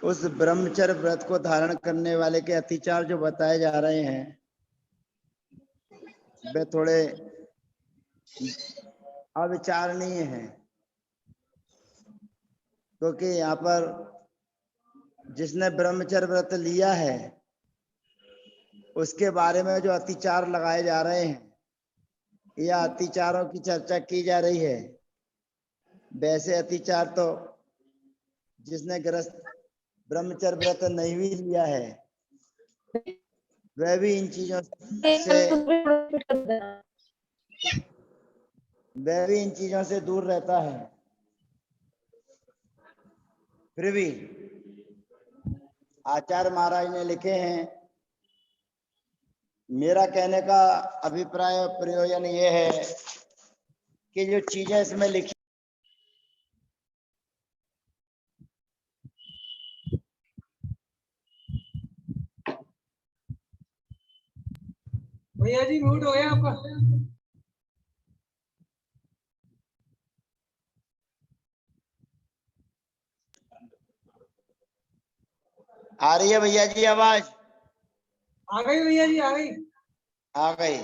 उस ब्रह्मचर्य व्रत को धारण करने वाले के अतिचार जो बताए जा रहे हैं वे थोड़े अविचारणीय हैं, क्योंकि यहाँ पर जिसने ब्रह्मचर्य व्रत लिया है उसके बारे में जो अतिचार लगाए जा रहे हैं या अतिचारों की चर्चा की जा रही है, वैसे अतिचार तो जिसने ग्रस्त ब्रह्मचर्य व्रत नहीं भी लिया है वह भी इन चीजों से दूर रहता है। फिर भी आचार्य महाराज ने लिखे हैं, मेरा कहने का अभिप्राय और प्रयोजन ये है कि जो चीजें इसमें लिखी भैया जी म्यूट हो गया आपका। आ रही है भैया जी आवाज? आ गई भैया जी, आ गई। आ गई।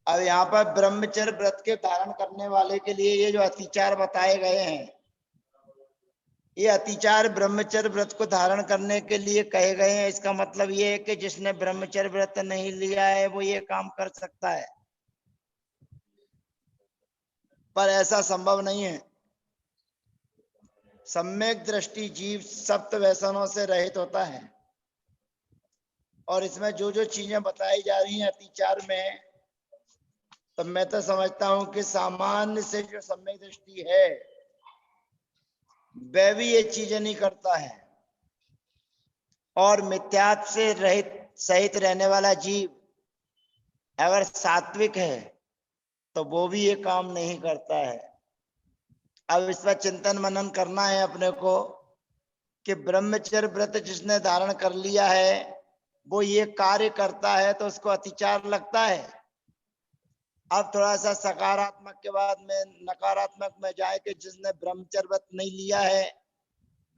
अब यहाँ पर ब्रह्मचर्य व्रत के धारण करने वाले के लिए ये जो अतिचार बताए गए हैं, ये अतिचार ब्रह्मचर्य व्रत को धारण करने के लिए कहे गए हैं। इसका मतलब ये है कि जिसने ब्रह्मचर्य व्रत नहीं लिया है वो ये काम कर सकता है, पर ऐसा संभव नहीं है। सम्यक दृष्टि जीव सप्त व्यसनों से रहित होता है, और इसमें जो जो चीजें बताई जा रही हैं अतिचार में, तो मैं तो समझता हूं कि सामान्य से जो सम्यक दृष्टि है वह भी ये चीजें नहीं करता है, और मिथ्यात्व से रहित सहित रहने वाला जीव अगर सात्विक है तो वो भी ये काम नहीं करता है। अब इस पर चिंतन मनन करना है अपने को कि ब्रह्मचर्य व्रत जिसने धारण कर लिया है वो ये कार्य करता है तो उसको अतिचार लगता है। अब थोड़ा सा सकारात्मक के बाद में नकारात्मक में जाए कि जिसने ब्रह्मचर्य व्रत नहीं लिया है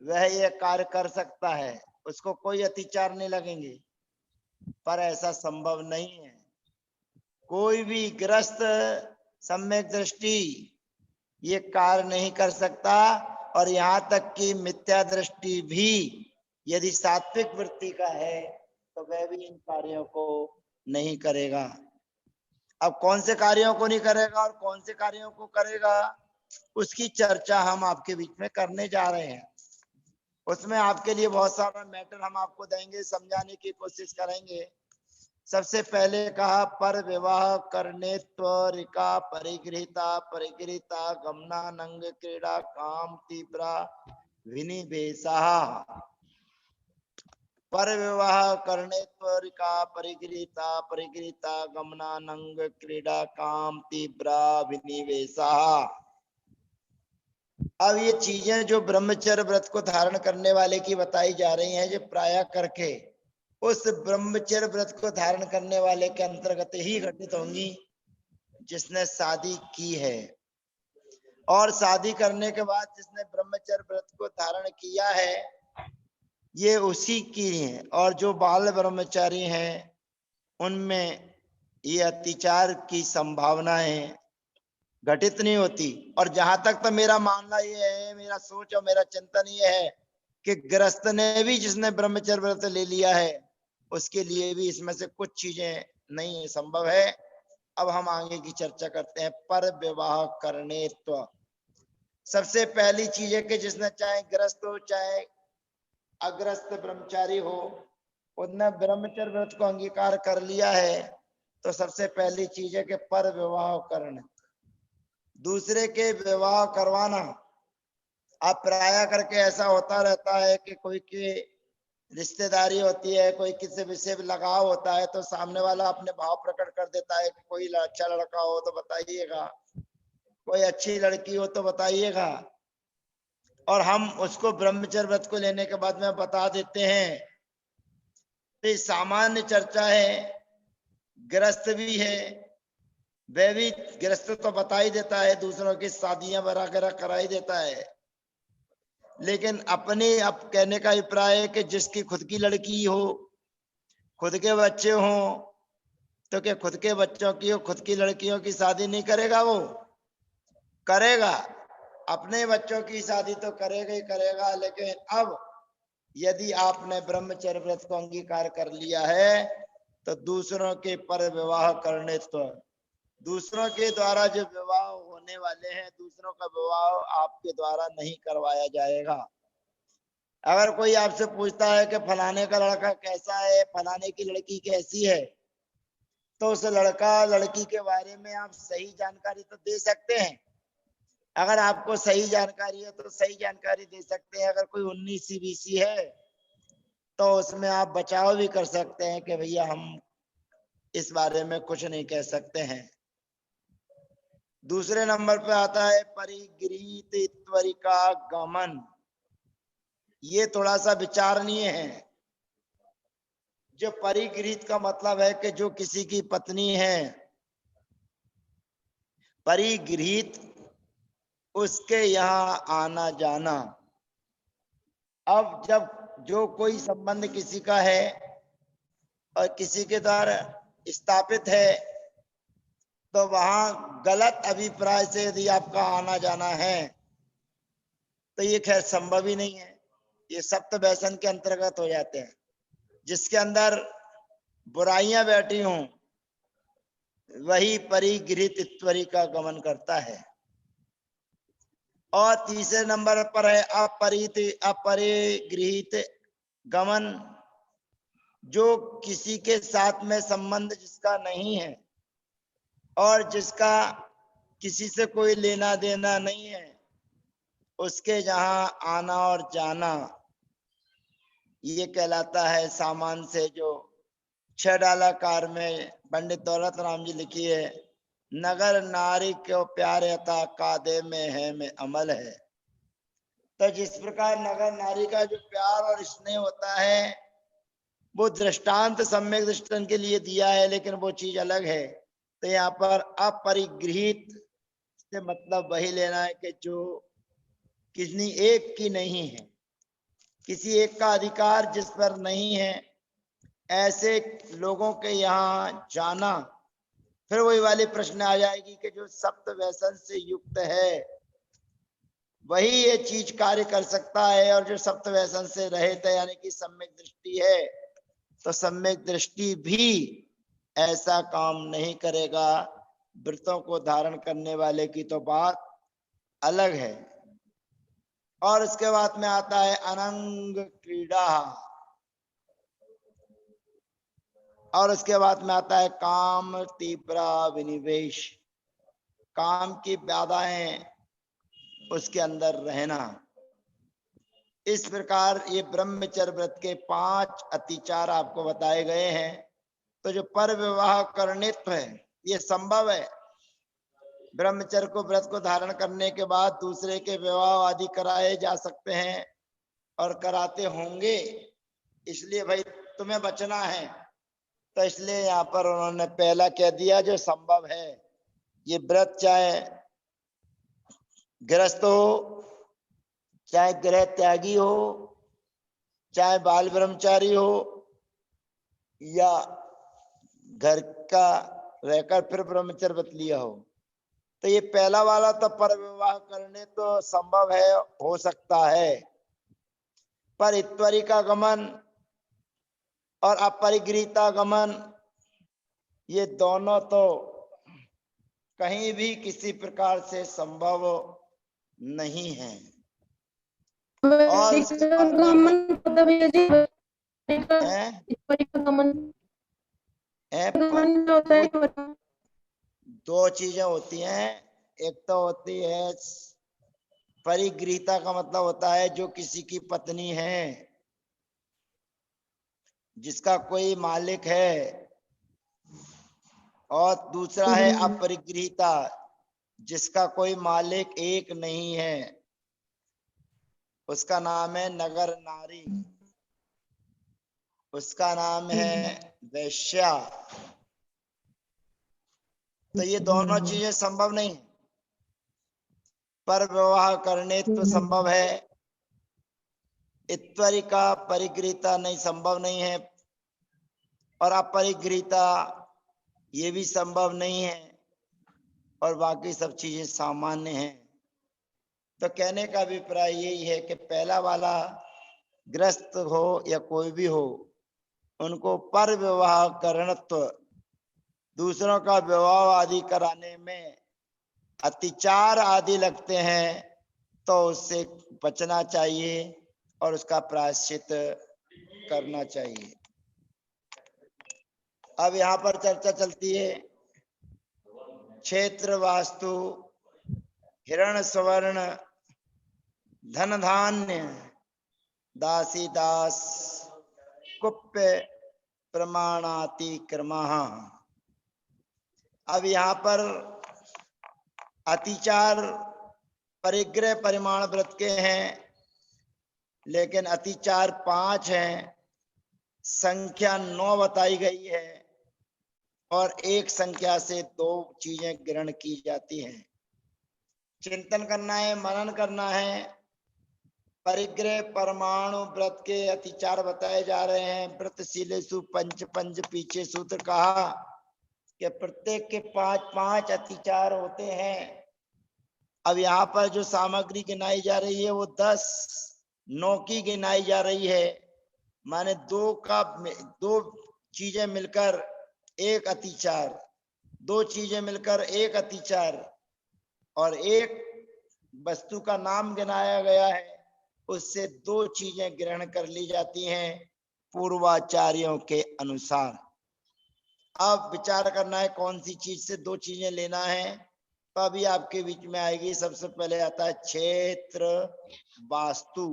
वह ये कार्य कर सकता है, उसको कोई अतिचार नहीं लगेंगे, पर ऐसा संभव नहीं है। कोई भी ग्रस्त सम्यक दृष्टि ये कार्य नहीं कर सकता, और यहाँ तक कि मिथ्या दृष्टि भी यदि सात्विक वृत्ति का है तो वह भी इन कार्यों को नहीं करेगा। अब कौन से कार्यों को नहीं करेगा और कौन से कार्यों को करेगा उसकी चर्चा हम आपके बीच में करने जा रहे हैं। उसमें आपके लिए बहुत सारा मैटर हम आपको देंगे, समझाने की कोशिश करेंगे। सबसे पहले कहा पर विवाह करने त्वरिका परिगृहिता परिगृहिता गमनानंग क्रीड़ा काम तीव्रा विनिवेशा। पर विवाह करने त्वरिका परिगृहिता परिगृहिता गमनानंग क्रीड़ा काम तीव्रा विनिवेशा। अब ये चीजें जो ब्रह्मचर्य व्रत को धारण करने वाले की बताई जा रही हैं, जो प्राय करके उस ब्रह्मचर्य व्रत को धारण करने वाले के अंतर्गत ही घटित होंगी जिसने शादी की है, और शादी करने के बाद जिसने ब्रह्मचर्य व्रत को धारण किया है ये उसी की है। और जो बाल ब्रह्मचारी हैं उनमें ये अतिचार की संभावनाएं घटित नहीं होती। और जहां तक तो मेरा मानना ये है, मेरा सोच और मेरा चिंतन ये है कि गृहस्थ ने भी जिसने ब्रह्मचर्य व्रत ले लिया है उसके लिए भी इसमें से कुछ चीजें नहीं संभव है। अब हम आगे की चर्चा करते हैं। पर विवाह करने तो सबसे पहली चीज है कि जिसने चाहे गृहस्थ हो चाहे अग्रस्त ब्रह्मचारी हो, उसने ब्रह्मचर्य व्रत को अंगीकार कर लिया है तो सबसे पहली चीज है कि पर विवाह करना, दूसरे के विवाह करवाना। अब प्राय करके ऐसा होता रहता है कि कोई की रिश्तेदारी होती है, कोई किसी विषय लगाव होता है तो सामने वाला अपने भाव प्रकट कर देता है कि कोई अच्छा लड़का हो तो बताइएगा, कोई अच्छी लड़की हो तो बताइएगा, और हम उसको ब्रह्मचर्य व्रत को लेने के बाद में बता देते हैं। तो सामान्य चर्चा है, ग्रस्त भी है वह भी ग्रस्त तो बता ही देता है, दूसरों की शादियां वगैरह करा ही देता है, लेकिन अपने अब कहने का अभिप्राय है कि जिसकी खुद की लड़की हो, खुद के बच्चे हों, तो क्या खुद के बच्चों की हो, खुद की लड़कियों की शादी नहीं करेगा? वो करेगा, अपने बच्चों की शादी तो करेगा ही करेगा। लेकिन अब यदि आपने ब्रह्मचर्य व्रत को अंगीकार कर लिया है तो दूसरों के पर विवाह करने, तो दूसरों के द्वारा जो विवाह होने वाले हैं, दूसरों का विवाह आपके द्वारा नहीं करवाया जाएगा। अगर कोई आपसे पूछता है कि फलाने का लड़का कैसा है, फलाने की लड़की कैसी है, तो उस लड़का लड़की के बारे में आप सही जानकारी तो दे सकते हैं। अगर आपको सही जानकारी है तो सही जानकारी दे सकते हैं। अगर कोई 19 है तो उसमें आप बचाव भी कर सकते हैं कि भैया हम इस बारे में कुछ नहीं कह सकते हैं। दूसरे नंबर पे आता है परिगृहीत त्वरिका गमन। ये थोड़ा सा विचारणीय है। जो परिगृहीत का मतलब है कि जो किसी की पत्नी है, परिगृहीत उसके यहाँ आना जाना। अब जब जो कोई संबंध किसी का है और किसी के द्वारा स्थापित है, तो वहां गलत अभिप्राय से यदि आपका आना जाना है तो ये खैर संभव ही नहीं है। ये सप्त व्यसन के अंतर्गत हो जाते हैं। जिसके अंदर बुराइयां बैठी हों वही परिगृहित ईश्वरी का गमन करता है। और तीसरे नंबर पर है अपरिगृहित गमन, जो किसी के साथ में संबंध जिसका नहीं है और जिसका किसी से कोई लेना देना नहीं है, उसके जहां आना और जाना, ये कहलाता है सामान से। जो 6 डाला कार में पंडित दौलत राम जी लिखी है, नगर नारी को प्यार यथा कादे में है में अमल है। तो जिस प्रकार नगर नारी का जो प्यार और स्नेह होता है वो दृष्टांत सम्यक दृष्टन के लिए दिया है, लेकिन वो चीज अलग है। तो यहाँ पर अपरिगृहित से मतलब वही लेना है कि जो किसी एक की नहीं है, किसी एक का अधिकार जिस पर नहीं है, ऐसे लोगों के यहाँ जाना। फिर वही वाली प्रश्न आ जाएगी कि जो सप्त व्यसन से युक्त है वही ये चीज कार्य कर सकता है, और जो सप्त व्यसन से रहित है यानी कि सम्यक दृष्टि है, तो सम्यक दृष्टि भी ऐसा काम नहीं करेगा। व्रतों को धारण करने वाले की तो बात अलग है। और उसके बाद में आता है अनंग क्रीड़ा, और उसके बाद में आता है काम तीव्र विनिवेश, काम की बाधाएं उसके अंदर रहना। इस प्रकार ये ब्रह्मचर्य व्रत के 5 अतिचार आपको बताए गए हैं। तो जो पर विवाह करनित्व है ये संभव है। ब्रह्मचर्य को व्रत को धारण करने के बाद दूसरे के विवाह आदि कराए जा सकते हैं और कराते होंगे। इसलिए भाई तुम्हें बचना है, तो इसलिए यहाँ पर उन्होंने पहला कह दिया जो संभव है। ये व्रत चाहे गृहस्थ हो, चाहे गृह त्यागी हो, चाहे बाल ब्रह्मचारी हो, या घर का रहकर फिर ब्रह्मचर्य व्रत लिया हो, तो ये पहला वाला तो पर विवाह करने तो संभव है, हो सकता है। पर ईश्वरी का गमन और अपरिगृहीता गमन ये दोनों तो कहीं भी किसी प्रकार से संभव नहीं है। और उसके बाद गमन मतलब ये जी गमन गमन होता है। दो चीजें होती हैं। एक तो होती है परिगृहीता का मतलब होता है जो किसी की पत्नी है, जिसका कोई मालिक है। और दूसरा है अपरिगृहीता, जिसका कोई मालिक एक नहीं है, उसका नाम है नगर नारी, उसका नाम है वैश्या। तो ये दोनों चीजें संभव नहीं। पर विवाह करने तो संभव है ईश्वरिका परिगृहीता नहीं, संभव नहीं है, और अपरिगृहीता ये भी संभव नहीं है, और बाकी सब चीजें सामान्य हैं। तो कहने का अभिप्राय यही है कि पहला वाला ग्रस्त हो या कोई भी हो, उनको पर विवाह करणत्व, दूसरों का विवाह आदि कराने में अतिचार आदि लगते हैं, तो उससे बचना चाहिए और उसका प्रायश्चित करना चाहिए। अब यहाँ पर चर्चा चलती है क्षेत्र वास्तु, हिरण स्वर्ण, धन धान्य, दासी दास, कुप्य प्रमाणातिक्रमः। अब यहाँ पर अतिचार परिग्रह परिमाण व्रत के हैं, लेकिन अतिचार 5 हैं, संख्या 9 बताई गई है, और एक संख्या से 2 चीजें ग्रहण की जाती हैं। चिंतन करना है, मनन करना है। परिग्रह परमाणु व्रत के अतिचार बताए जा रहे हैं। व्रतशीलेषु पंच पंच, पीछे सूत्र कहा कि प्रत्येक के 5-5 अतिचार होते हैं। अब यहाँ पर जो सामग्री गिनाई जा रही है वो 10-9 की गिनाई जा रही है, माने 2 चीजें मिलकर एक अतिचार, 2 चीजें मिलकर एक अतिचार, और एक वस्तु का नाम गिनाया गया है, उससे 2 चीजें ग्रहण कर ली जाती हैं पूर्वाचार्यों के अनुसार। अब विचार करना है कौन सी चीज से 2 चीजें लेना है, तो अभी आपके बीच में आएगी। सबसे पहले आता है क्षेत्र वास्तु।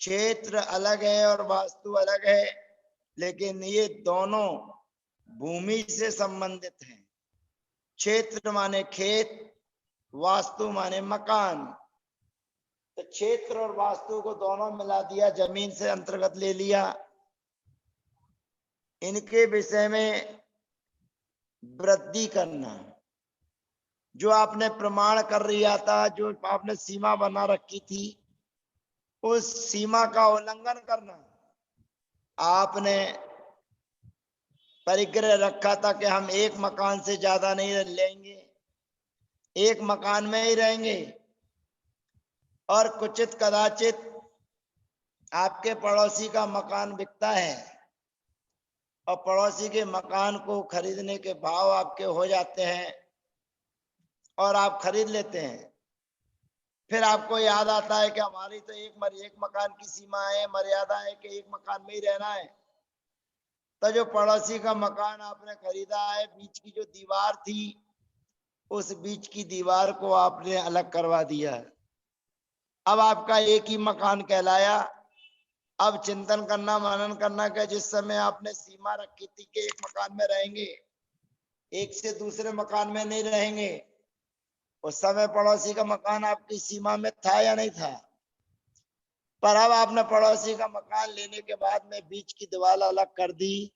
क्षेत्र अलग है और वास्तु अलग है, लेकिन ये दोनों भूमि से संबंधित हैं। क्षेत्र माने खेत, वास्तु माने मकान। तो क्षेत्र और वास्तु को दोनों मिला दिया, जमीन से अंतर्गत ले लिया। इनके विषय में वृद्धि करना, जो आपने प्रमाण कर लिया था, जो आपने सीमा बना रखी थी, उस सीमा का उल्लंघन करना। आपने परिग्रह रखा था कि हम एक मकान से ज्यादा नहीं लेंगे, एक मकान में ही रहेंगे, और कुचित कदाचित आपके पड़ोसी का मकान बिकता है और पड़ोसी के मकान को खरीदने के भाव आपके हो जाते हैं और आप खरीद लेते हैं। फिर आपको याद आता है कि हमारी तो एक मकान की सीमा है, मर्यादा है कि एक मकान में ही रहना है। तो जो पड़ोसी का मकान आपने खरीदा है, बीच की जो दीवार थी, उस बीच की दीवार को आपने अलग करवा दिया। अब आपका एक ही मकान कहलाया। अब चिंतन करना, मनन करना कि जिस समय आपने सीमा रखी थी कि एक मकान में रहेंगे, एक से दूसरे मकान में नहीं रहेंगे, उस समय पड़ोसी का मकान आपकी सीमा में था या नहीं था? पर अब आपने पड़ोसी का मकान लेने के बाद में बीच की दीवार अलग कर दी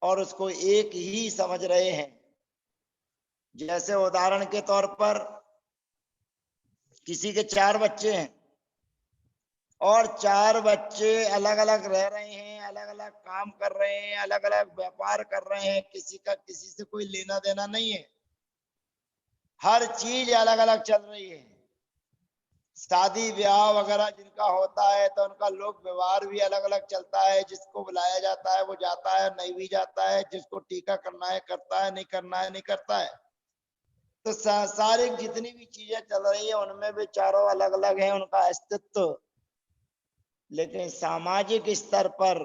और उसको एक ही समझ रहे हैं। जैसे उदाहरण के तौर पर किसी के 4 बच्चे हैं और 4 बच्चे अलग अलग रह रहे हैं, अलग अलग काम कर रहे हैं, अलग अलग व्यापार कर रहे हैं, किसी का किसी से कोई लेना देना नहीं है, हर चीज अलग अलग चल रही है। शादी ब्याह वगैरह जिनका होता है तो उनका लोक व्यवहार भी अलग अलग चलता है। जिसको बुलाया जाता है वो जाता है, नहीं भी जाता है। जिसको टीका करना है करता है, नहीं करना है नहीं करता है। तो सांसारिक जितनी भी चीजें चल रही है उनमें भी चारों अलग अलग हैं, उनका अस्तित्व। लेकिन सामाजिक स्तर पर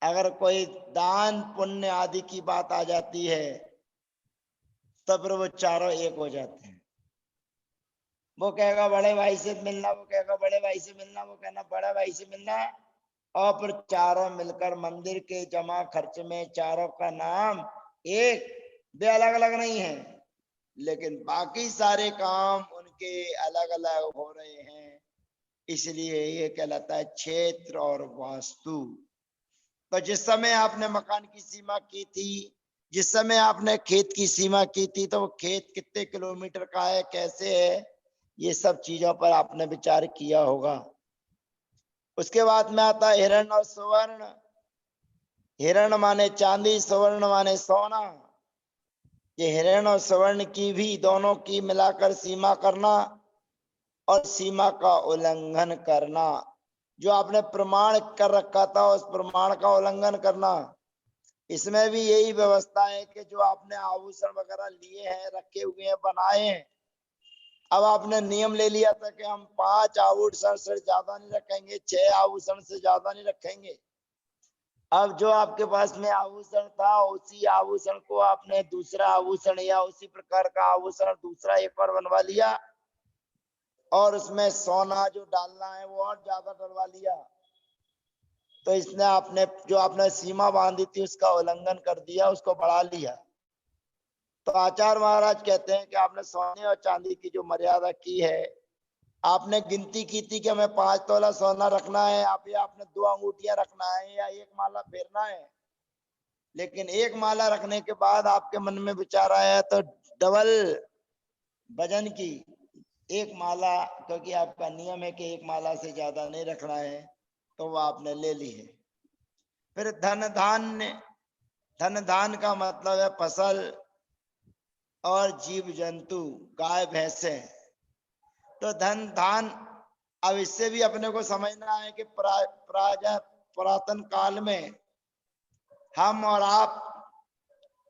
अगर कोई दान पुण्य आदि की बात आ जाती है तब वो चारों एक हो जाते हैं। वो कहेगा बड़े भाई से मिलना, वो कहेगा बड़े भाई से मिलना, वो कहना बड़े भाई से मिलना, और फिर चारों मिलकर मंदिर के जमा खर्च में चारों का नाम एक। वे अलग अलग नहीं है, लेकिन बाकी सारे काम उनके अलग अलग हो रहे हैं। इसलिए ये कहलाता है क्षेत्र और वास्तु। तो जिस समय आपने मकान की सीमा की थी, जिस समय आपने खेत की सीमा की थी, तो वो खेत कितने किलोमीटर का है, कैसे है, ये सब चीजों पर आपने विचार किया होगा। उसके बाद में आता है हिरण और सुवर्ण। हिरण माने चांदी, सुवर्ण माने सोना। ये हिरण और सुवर्ण की भी दोनों की मिलाकर सीमा करना और सीमा का उल्लंघन करना। जो आपने प्रमाण कर रखा था उस प्रमाण का उल्लंघन करना। इसमें भी यही व्यवस्था है कि जो आपने आभूषण वगैरह लिए हैं, रखे हुए हैं, बनाए हैं, अब आपने नियम ले लिया था कि हम 5 आभूषण से ज्यादा नहीं रखेंगे, 6 आभूषण से ज्यादा नहीं रखेंगे। अब जो आपके पास में आभूषण था उसी आभूषण को आपने दूसरा आभूषण या उसी प्रकार का आभूषण दूसरा एक और बनवा लिया और उसमें सोना जो डालना है वो और ज्यादा डलवा लिया। तो इसने आपने जो आपने सीमा बांधी थी उसका उल्लंघन कर दिया, उसको बढ़ा लिया। तो आचार्य महाराज कहते हैं कि आपने सोने और चांदी की जो मर्यादा की है, आपने गिनती की थी कि हमें 5 तोला सोना रखना है, आप या आपने 2 अंगूठियां रखना है या 1 माला फेरना है। लेकिन 1 माला रखने के बाद आपके मन में विचार आया तो डबल वजन की 1 माला, क्योंकि आपका नियम है कि 1 माला से ज्यादा नहीं रखना है, तो वो आपने ले ली है। फिर धन धान्य, धन धान का मतलब है फसल और जीव जंतु, गाय भैंसे। तो धन धान, अब इससे भी अपने को समझना है कि पुरातन काल में हम और आप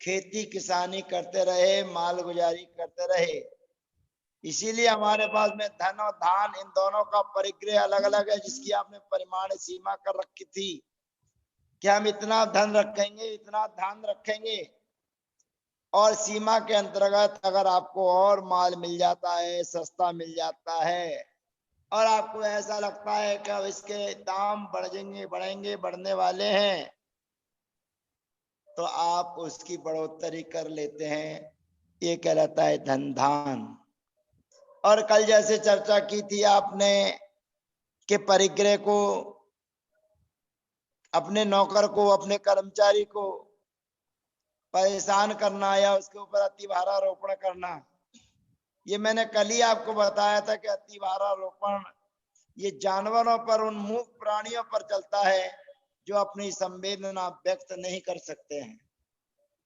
खेती किसानी करते रहे, माल गुजारी करते रहे, इसीलिए हमारे पास में धन और धान इन दोनों का परिग्रह अलग अलग है, जिसकी आपने परिमाण सीमा कर रखी थी कि हम इतना धन रखेंगे, इतना धान रखेंगे। और सीमा के अंतर्गत अगर आपको और माल मिल जाता है, सस्ता मिल जाता है और आपको ऐसा लगता है कि अब इसके दाम बढ़ेंगे बढ़ने वाले हैं, तो आप उसकी बढ़ोतरी कर लेते हैं। ये कहलाता है धन धान। और कल जैसे चर्चा की थी आपने कि परिग्रह को, अपने नौकर को, अपने कर्मचारी को परेशान करना या उसके ऊपर अति भारारोपण करना, ये मैंने कल ही आपको बताया था कि अति भारारोपण ये जानवरों पर, उन मूक प्राणियों पर चलता है जो अपनी संवेदना व्यक्त नहीं कर सकते हैं,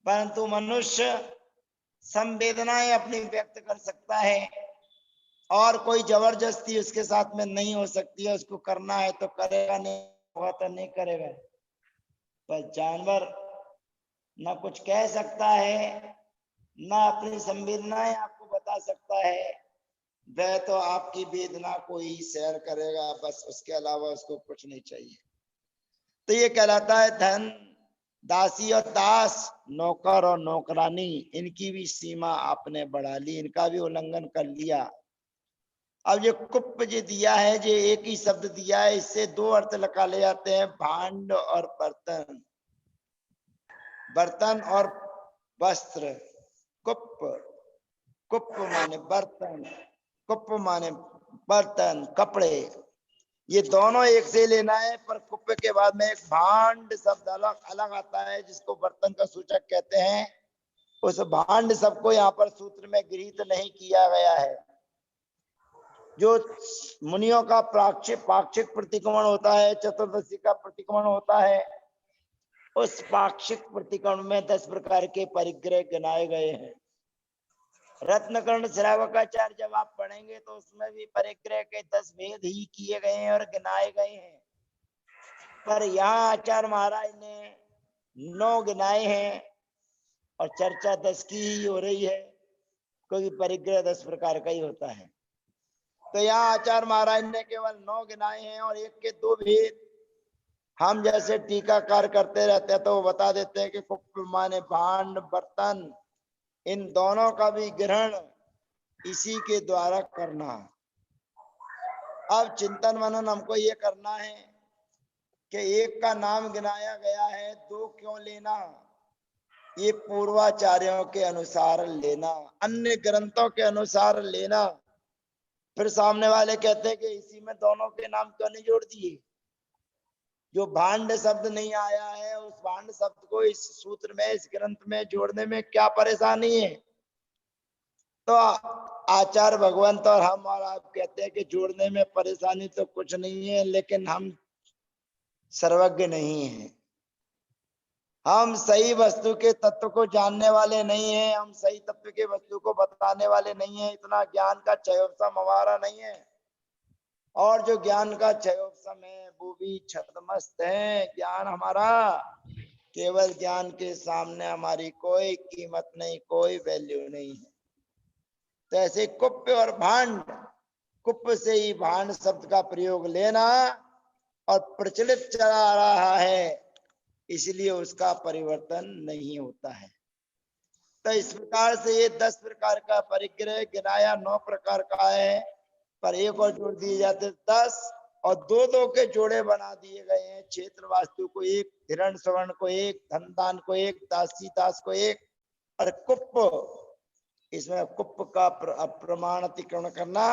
परंतु मनुष्य संवेदनाएं अपनी व्यक्त कर सकता है और कोई जबरदस्ती उसके साथ में नहीं हो सकती है। उसको करना है तो करेगा, नहीं होगा तो नहीं करेगा। पर जानवर ना कुछ कह सकता है, ना अपनी संवेदनाएं आपको बता सकता है, वह तो आपकी वेदना को ही शेयर करेगा, बस, उसके अलावा उसको कुछ नहीं चाहिए। तो ये कहलाता है धन। दासी और दास, नौकर और नौकरानी, इनकी भी सीमा आपने बढ़ा ली, इनका भी उल्लंघन कर लिया। अब ये कुप जो दिया है, जो एक ही शब्द दिया है, इससे 2 अर्थ निकाले जाते हैं, भांड और बर्तन। बर्तन और वस्त्र। कुप, कुप माने बर्तन, कुप माने बर्तन, कपड़े, ये दोनों एक से लेना है। पर कुप के बाद में एक भांड शब्द अलग अलग आता है, जिसको बर्तन का सूचक कहते हैं। उस भांड शब्द को यहाँ पर सूत्र में गृहीत नहीं किया गया है। जो मुनियों का पाक्षिक प्रतिक्रमण होता है, चतुर्दशी का प्रतिक्रमण होता है, उस पाक्षिक प्रतिक्रमण में 10 प्रकार के परिग्रह गिनाए गए हैं। रत्नकर्ण श्रावकाचार्य जब आप पढ़ेंगे तो उसमें भी परिग्रह के 10 भेद ही किए गए हैं और गिनाए गए हैं। पर यहाँ आचार्य महाराज ने 9 गिनाए हैं और चर्चा 10 की ही हो रही है, क्योंकि परिग्रह 10 प्रकार का ही होता है। तो यहाँ आचार्य महाराज ने केवल 9 गिनाए हैं और एक के 2 भेद हम जैसे टीकाकार करते रहते हैं तो वो बता देते हैं कि कुप माने भांड, बर्तन, इन दोनों का भी ग्रहण इसी के द्वारा करना। अब चिंतन मनन हमको ये करना है कि एक का नाम गिनाया गया है, 2 क्यों लेना? ये पूर्वाचार्यों के अनुसार लेना, अन्य ग्रंथों के अनुसार लेना। फिर सामने वाले कहते हैं कि इसी में दोनों के नाम क्यों नहीं जोड़ दिए? जो भांड शब्द नहीं आया है, उस भांड शब्द को इस सूत्र में, इस ग्रंथ में जोड़ने में क्या परेशानी है? तो आचार्य भगवंत और हम और आप कहते हैं कि जोड़ने में परेशानी तो कुछ नहीं है, लेकिन हम सर्वज्ञ नहीं है। हम सही वस्तु के तत्व को जानने वाले नहीं हैं, हम सही तत्व के वस्तु को बताने वाले नहीं हैं। इतना ज्ञान का क्षयोपम हमारा नहीं है। और जो ज्ञान का क्षयोपम है वो भी छद्मस्त है। ज्ञान हमारा केवल ज्ञान के सामने हमारी कोई कीमत नहीं, कोई वैल्यू नहीं है। तो ऐसे कुप्प और भांड, कुप्प से ही भांड शब्द का प्रयोग लेना और प्रचलित चला आ रहा है, इसलिए उसका परिवर्तन नहीं होता है। तो इस प्रकार से ये 10 प्रकार का परिग्रह गिनाया, 9 प्रकार का है, पर एक और जोड़ दिए जाते 10, और दो दो के जोड़े बना दिए गए हैं। क्षेत्र वास्तु को एक, हिरण स्वर्ण को एक, धनदान को एक, दासी दास को एक, और कुप्प, इसमें कुप्प का प्रमाण अतिक्रमण करना,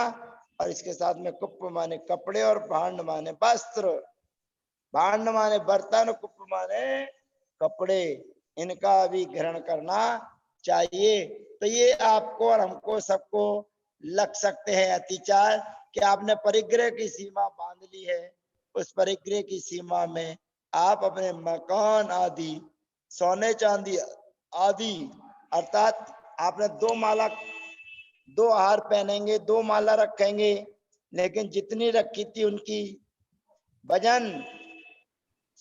और इसके साथ में कुप्प माने कपड़े और भांड माने वस्त्र। भांड माने बर्तन, कुप्प माने कपड़े, इनका भी ग्रहण करना चाहिए। तो ये आपको और हमको सबको लग सकते हैं अतिचार कि आपने परिग्रह की सीमा बांध ली है। उस परिग्रह की सीमा में आप अपने मकान आदि, सोने चांदी आदि, अर्थात आपने 2 माला, 2 हार पहनेंगे, 2 माला रखेंगे, लेकिन जितनी रखी थी उनकी वजन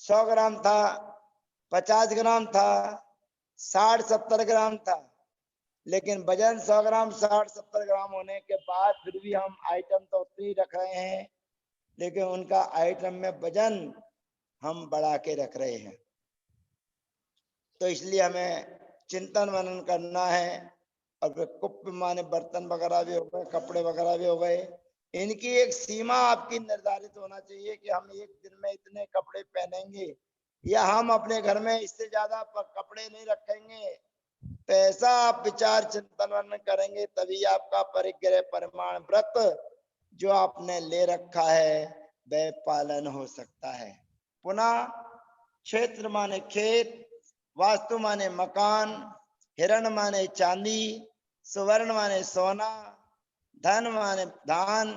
100 ग्राम था, 50 ग्राम था, 60-70 ग्राम था, लेकिन वजन 100 ग्राम 60-70 ग्राम होने के बाद फिर भी हम आइटम तो उतनी ही रख रहे हैं, लेकिन उनका आइटम में वजन हम बढ़ा के रख रहे हैं। तो इसलिए हमें चिंतन मनन करना है। और फिर कुप्प माने बर्तन वगैरह भी हो गए, कपड़े वगैरह भी हो गए, इनकी एक सीमा आपकी निर्धारित होना चाहिए कि हम एक दिन में इतने कपड़े पहनेंगे, या हम अपने घर में इससे ज्यादा कपड़े नहीं रखेंगे। तो ऐसा आप विचार चिंतन मनन करेंगे, तभी आपका परिग्रह परिमाण व्रत जो आपने ले रखा है वह पालन हो सकता है। पुनः क्षेत्र माने खेत, वास्तु माने मकान, हिरण माने चांदी, सुवर्ण माने सोना, धन माने धान,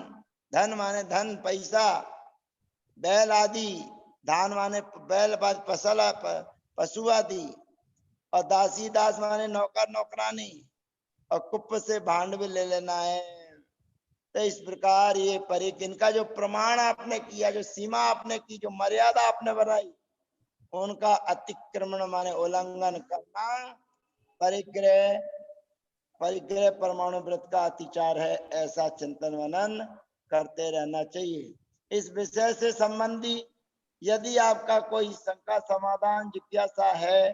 धन माने धन पैसा, बैल आदि, धान माने बैल फसल पशु आदि, और दासी दास माने नौकर नौकरानी, और कुप्प से भांड भी ले लेना है। तो इस प्रकार ये परिक, इनका जो प्रमाण आपने किया, जो सीमा आपने की, जो मर्यादा आपने बनाई, उनका अतिक्रमण माने उल्लंघन करना परिग्रह, परिग्रह परमाणु व्रत का अतिचार है। ऐसा चिंतन मनन करते रहना चाहिए। इस विषय से संबंधी यदि आपका कोई शंका समाधान जिज्ञासा है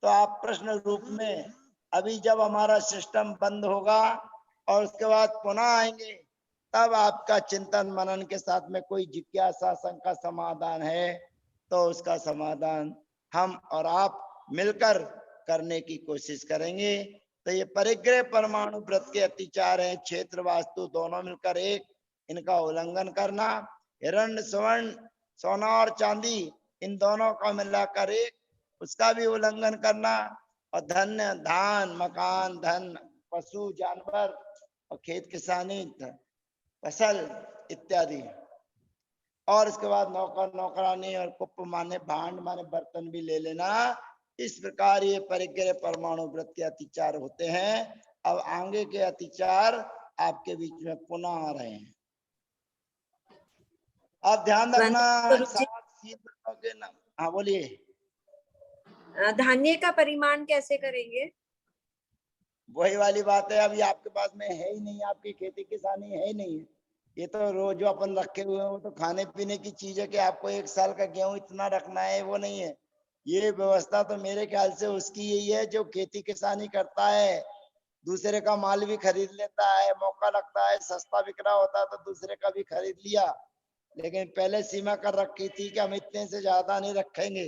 तो आप प्रश्न रूप में, अभी जब हमारा सिस्टम बंद होगा और उसके बाद पुनः आएंगे, तब आपका चिंतन मनन के साथ में कोई जिज्ञासा शंका समाधान है तो उसका समाधान हम और आप मिलकर करने की कोशिश करेंगे। तो ये परिग्रह परमाणु व्रत के अतिचार है। क्षेत्र वास्तु दोनों मिलकर एक, इनका उल्लंघन करना, हिरण्य स्वर्ण सोना और चांदी इन दोनों का मिलाकर एक, उसका भी उल्लंघन करना, और धन्य धान मकान धन पशु जानवर और खेत किसानी फसल इत्यादि, और इसके बाद नौकर नौकरानी और कुप्प माने भांड माने बर्तन भी ले लेना। इस प्रकार ये परिग्रह परमाणु व्रत के अतिचार होते हैं। अब आगे के अतिचार आपके बीच में पुनः आ रहे हैं। आप ध्यान रखना। हाँ बोलिए। धान्य का परिमाण कैसे करेंगे? वही वाली बात है, अभी आपके पास में है ही नहीं, आपकी खेती किसानी है ही नहीं। ये तो रोज जो अपन रखे हुए हैं वो तो खाने पीने की चीज है कि आपको 1 साल का गेहूं इतना रखना है, वो नहीं है। ये व्यवस्था तो मेरे ख्याल से उसकी यही है जो खेती किसानी करता है, दूसरे का माल भी खरीद लेता है, मौका लगता है सस्ता बिक रहा होता है तो दूसरे का भी खरीद लिया, लेकिन पहले सीमा कर रखी थी कि हम इतने से ज्यादा नहीं रखेंगे।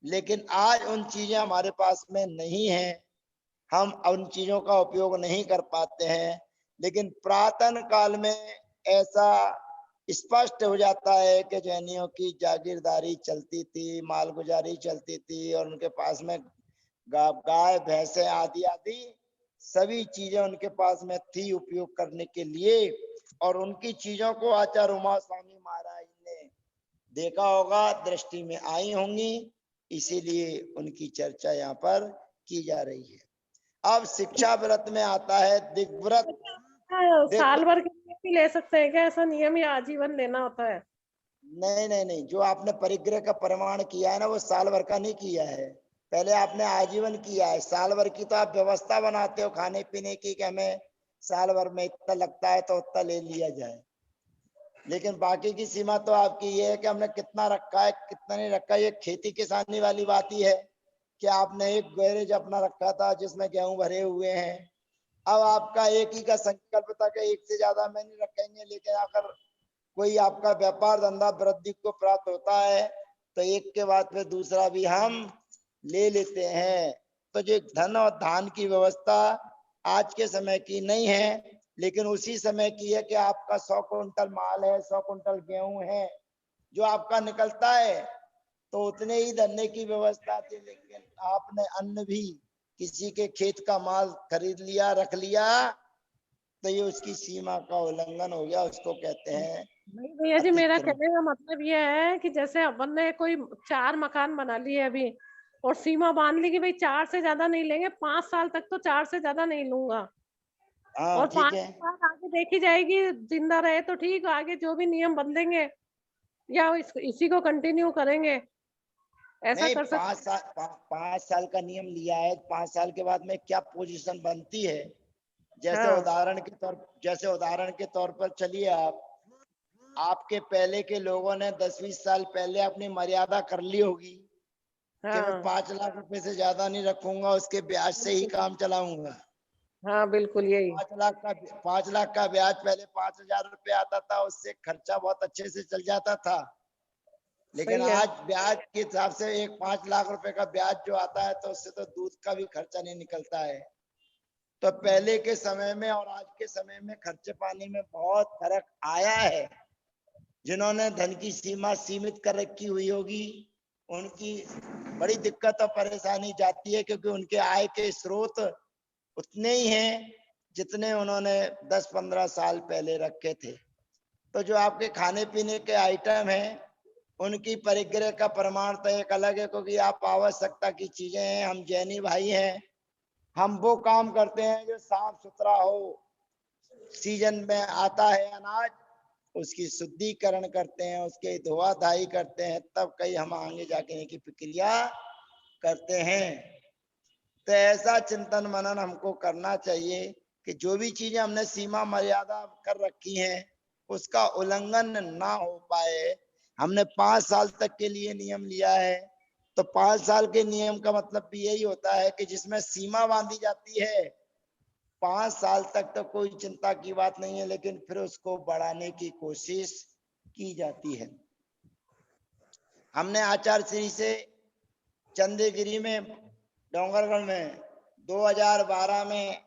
लेकिन आज उन चीजें हमारे पास में नहीं है, हम उन चीजों का उपयोग नहीं कर पाते हैं। लेकिन प्रातन काल में ऐसा स्पष्ट हो जाता है कि जैनियों की जागीरदारी चलती थी, मालगुजारी चलती थी, और उनके पास में गाय भैंसे आदि आदि सभी चीजें उनके पास में थी उपयोग करने के लिए। और उनकी चीजों को आचार्य उमा स्वामी महाराज ने देखा होगा, दृष्टि में आई होंगी, इसीलिए उनकी चर्चा यहाँ पर की जा रही है। अब शिक्षा व्रत में आता है दिग्व्रत। साल भर के लिए भी ले सकते हैं क्या? ऐसा नियम या आजीवन लेना होता है? नहीं नहीं नहीं, जो आपने परिग्रह का प्रमाण किया है ना, वो साल भर का नहीं किया है, पहले आपने आजीवन किया है। साल भर की तो आप व्यवस्था बनाते हो खाने पीने की, कि हमें साल भर में इतना लगता है तो उतना ले लिया जाए, लेकिन बाकी की सीमा तो आपकी ये है कि हमने कितना रखा है कितना नहीं रखा है। ये खेती किसानी वाली बात ही है कि आपने एक गैरेज अपना रखा था जिसमें गेहूं भरे हुए हैं, अब आपका एक ही का संकल्प था कि एक से ज्यादा में नहीं रखेंगे, लेकिन अगर कोई आपका व्यापार धंधा वृद्धि को प्राप्त होता है तो एक के बाद फिर दूसरा भी हम ले लेते हैं। तो जो धन और धान की व्यवस्था आज के समय की नहीं है, लेकिन उसी समय की है कि आपका 100 कुंटल माल है, 100 कुंटल गेहूं है जो आपका निकलता है, तो उतने ही धरने की व्यवस्था थी, लेकिन आपने अन्न भी किसी के खेत का माल खरीद लिया, रख लिया, तो ये उसकी सीमा का उल्लंघन हो गया, उसको कहते हैं नहीं भैया जी, मेरा अतिक्रमण। कहने का मतलब ये है कि जैसे अपन ने कोई 4 मकान बना लिए अभी और सीमा बांध ली कि भाई 4 से ज्यादा नहीं लेंगे, 5 साल तक तो 4 से ज्यादा नहीं लूंगा, हाँ और ठीक 5 है। साल आगे देखी जाएगी, जिंदा रहे तो ठीक, आगे जो भी नियम बदलेंगे या इसी को कंटिन्यू करेंगे, ऐसा नहीं, कर सकते। 5 साल का नियम लिया है, 5 साल के बाद में क्या पोजीशन बनती है, जैसे हाँ उदाहरण के तौर पर चलिए, आप आपके पहले के लोगों ने 10-20 साल पहले अपनी मर्यादा कर ली होगी कि मैं हाँ 5 लाख रुपए से ज्यादा नहीं रखूंगा, उसके ब्याज से ही काम चलाऊंगा। हाँ बिल्कुल यही। 5 लाख का ब्याज पहले 5,000 रुपए आता था, उससे खर्चा बहुत अच्छे से चल जाता था। लेकिन सही है। आज ब्याज के हिसाब से एक 5 लाख रुपए का ब्याज जो आता है, तो उससे तो दूध का भी खर्चा नहीं निकलता है। तो पहले के समय में और आज के समय में खर्चे पानी में बहुत फर्क आया है। जिन्होंने धन की सीमा सीमित कर रखी हुई होगी, उनकी बड़ी दिक्कत और परेशानी जाती है, क्योंकि उनके आय के स्रोत उतने ही हैं जितने उन्होंने 10-15 साल पहले रखे थे। तो जो आपके खाने पीने के आइटम हैं, उनकी परिग्रह का प्रमाण तो एक अलग है, क्योंकि आप आवश्यकता की चीजें हैं। हम जैनी भाई हैं, हम वो काम करते हैं जो साफ सुथरा हो। सीजन में आता है अनाज, उसकी शुद्धिकरण करते हैं, उसके धोआ धाई करते हैं, तब कहीं हम आगे जाके की प्रक्रिया करते हैं। तो ऐसा चिंतन मनन हमको करना चाहिए कि जो भी चीजें हमने सीमा मर्यादा कर रखी हैं, उसका उल्लंघन ना हो पाए। हमने 5 साल तक के लिए नियम लिया है, तो 5 साल के नियम का मतलब भी यही होता है कि जिसमें सीमा बांधी जाती है, 5 साल तक तो कोई चिंता की बात नहीं है, लेकिन फिर उसको बढ़ाने की कोशिश की जाती है। हमने आचार्य श्री से चंद्रगिरी में, डोंगरगढ़ में 2012 में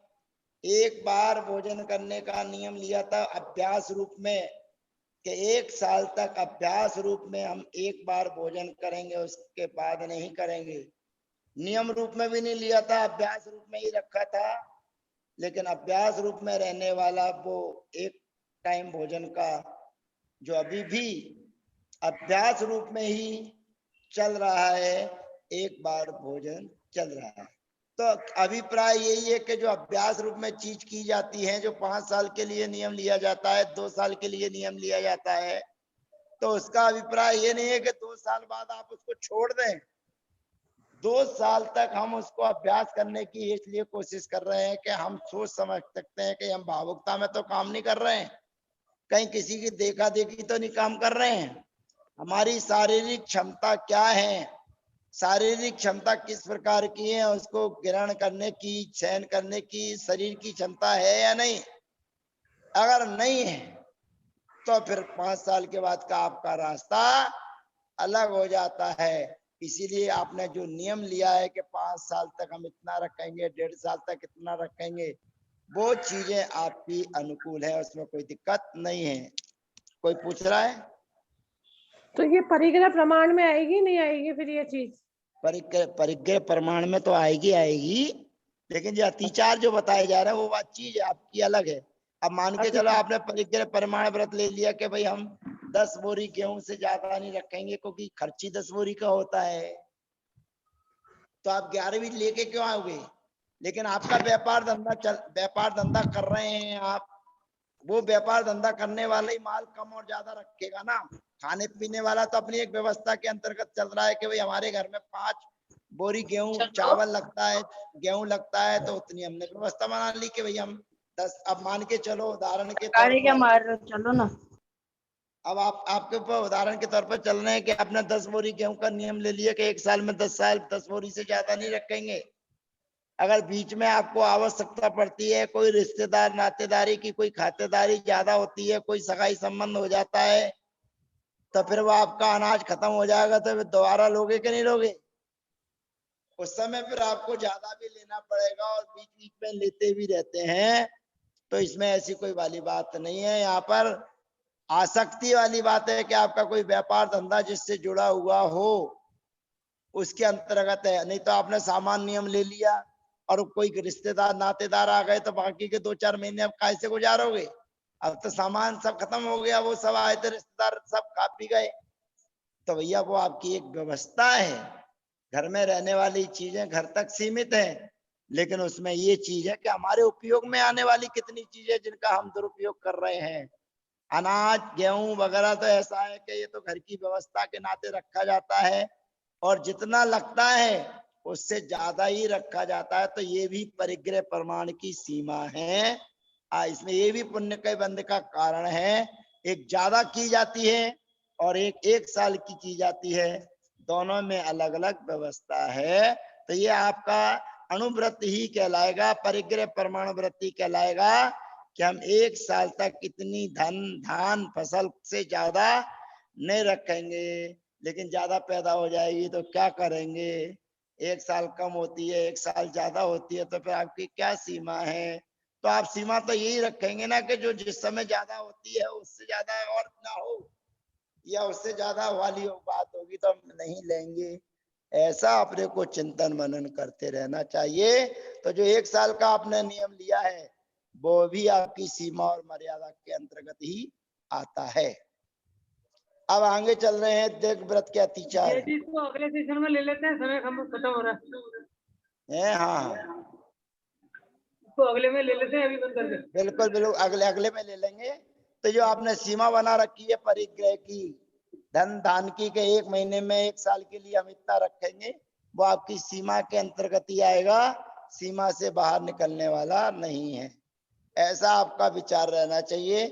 एक बार भोजन करने का नियम लिया था, अभ्यास रूप में, कि 1 साल तक अभ्यास रूप में हम एक बार भोजन करेंगे, उसके बाद नहीं करेंगे। नियम रूप में भी नहीं लिया था, अभ्यास रूप में ही रखा था। लेकिन अभ्यास रूप में रहने वाला वो एक टाइम भोजन का, जो अभी भी अभ्यास रूप में ही चल रहा है, एक बार भोजन चल रहा है। तो अभिप्राय यही है कि जो अभ्यास रूप में चीज की जाती है, जो 5 साल के लिए नियम लिया जाता है, 2 साल के लिए नियम लिया जाता है, तो उसका अभिप्राय ये नहीं है कि 2 साल बाद आप उसको छोड़ दें। 2 साल तक हम उसको अभ्यास करने की इसलिए कोशिश कर रहे हैं कि हम सोच समझ सकते हैं कि हम भावुकता में तो काम नहीं कर रहे हैं, कहीं किसी की देखा देखी तो नहीं काम कर रहे हैं। हमारी शारीरिक क्षमता क्या है, शारीरिक क्षमता किस प्रकार की है, उसको ग्रहण करने की, सहन करने की शरीर की क्षमता है या नहीं। अगर नहीं है तो फिर 5 साल के बाद का आपका रास्ता अलग हो जाता है। इसीलिए आपने जो नियम लिया है कि 5 साल तक हम इतना रखेंगे, 1.5 साल तक इतना रखेंगे, वो चीजें आपकी अनुकूल है, उसमें कोई दिक्कत नहीं है। कोई पूछ रहा है? तो ये परिग्रह प्रमाण में आएगी नहीं आएगी फिर ये चीज? परिग्रह प्रमाण में तो आएगी आएगी, लेकिन जो अतिचार जो बताया जा रहा है वो बात चीज आपकी अलग है। अब मान के चलो आपने परिग्रह प्रमाण व्रत ले लिया कि भाई हम 10 बोरी गेहूं से ज्यादा नहीं रखेंगे, क्योंकि खर्ची 10 बोरी का होता है। तो आप 11 भी लेके क्यों आओगे? लेकिन आपका व्यापार धंधा कर रहे हैं आप, वो व्यापार धंधा करने वाला ही माल कम और ज्यादा रखेगा ना। खाने पीने वाला तो अपनी एक व्यवस्था के अंतर्गत चल रहा है कि भाई हमारे घर में 5 बोरी गेहूं चावल लगता है, गेहूं लगता है, तो उतनी हमने व्यवस्था बना ली कि भाई हम 10, अब मान के चलो उदाहरण के तौर गाड़ी क्या पर, मार रहे हो, चलो ना। अब आपके ऊपर उदाहरण के तौर पर चल रहे हैं कि आपने 10 बोरी गेहूं का नियम ले लिया कि 1 साल में 10 बोरी से ज्यादा नहीं रखेंगे। अगर बीच में आपको आवश्यकता पड़ती है, कोई रिश्तेदार नातेदारी की कोई खातेदारी ज्यादा होती है, कोई सगाई संबंध हो जाता है, तो फिर वो आपका अनाज खत्म हो जाएगा, तो फिर दोबारा लोगे कि नहीं लोगे? उस समय फिर आपको ज्यादा भी लेना पड़ेगा, और बीच बीच में लेते भी रहते हैं। तो इसमें ऐसी कोई वाली बात नहीं है। यहाँ पर आसक्ति वाली बात है कि आपका कोई व्यापार धंधा जिससे जुड़ा हुआ हो, उसके अंतर्गत है। नहीं तो आपने सामान नियम ले लिया और कोई रिश्तेदार नातेदार आ गए, तो बाकी के 2-4 महीने अब कैसे गुजारोगे? अब तो सामान सब खत्म हो गया, वो सब आए थे रिश्तेदार, सब खा पी गए। तो भैया वो आपकी एक व्यवस्था है। घर में रहने वाली चीजें घर तक सीमित है, लेकिन उसमें ये चीज है कि हमारे उपयोग में आने वाली कितनी चीजें जिनका हम दुरुपयोग कर रहे हैं। अनाज गेहूं वगैरह तो ऐसा है कि ये तो घर की व्यवस्था के नाते रखा जाता है, और जितना लगता है उससे ज्यादा ही रखा जाता है। तो ये भी परिग्रह प्रमाण की सीमा है। इसमें ये भी पुण्य के बंध का कारण है। एक ज्यादा की जाती है और एक साल की जाती है, दोनों में अलग अलग व्यवस्था है। तो ये आपका अणुव्रत ही कहलाएगा, परिग्रह प्रमाण व्रती कहलाएगा कि हम 1 साल तक इतनी धान फसल से ज्यादा नहीं रखेंगे। लेकिन ज्यादा पैदा हो जाएगी तो क्या करेंगे? 1 साल कम होती है, 1 साल ज्यादा होती है, तो फिर आपकी क्या सीमा है? तो आप सीमा तो यही रखेंगे ना कि जो जिस समय ज्यादा होती है उससे ज्यादा और ना हो, या उससे ज्यादा वाली बात होगी तो हम नहीं लेंगे। ऐसा अपने को चिंतन मनन करते रहना चाहिए। तो जो 1 साल का आपने नियम लिया है, वो भी आपकी सीमा और मर्यादा के अंतर्गत ही आता है। अब आगे चल रहे हैं देख व्रत के अतिचार ये चीज को अगले सेशन में ले लेते हैं, समय खत्म हो रहा है। है। हाँ इसको अगले में ले लेते हैं, अभी बंद करके। बिल्कुल बिल्कुल, अगले में ले लेंगे। तो जो आपने सीमा बना रखी है परिग्रह की, धान की के 1 महीने में 1 साल के लिए हम इतना रखेंगे, वो आपकी सीमा के अंतर्गत ही आएगा, सीमा से बाहर निकलने वाला नहीं है। ऐसा आपका विचार रहना चाहिए।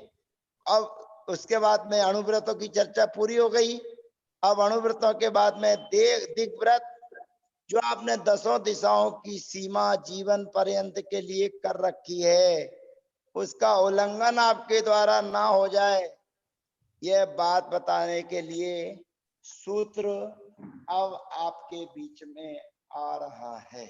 अब उसके बाद में अणुव्रतों की चर्चा पूरी हो गई। अब अणुव्रतों के बाद में दिग्व्रत, जो आपने 10 दिशाओं की सीमा जीवन पर्यंत के लिए कर रखी है, उसका उल्लंघन आपके द्वारा ना हो जाए, यह बात बताने के लिए सूत्र अब आपके बीच में आ रहा है।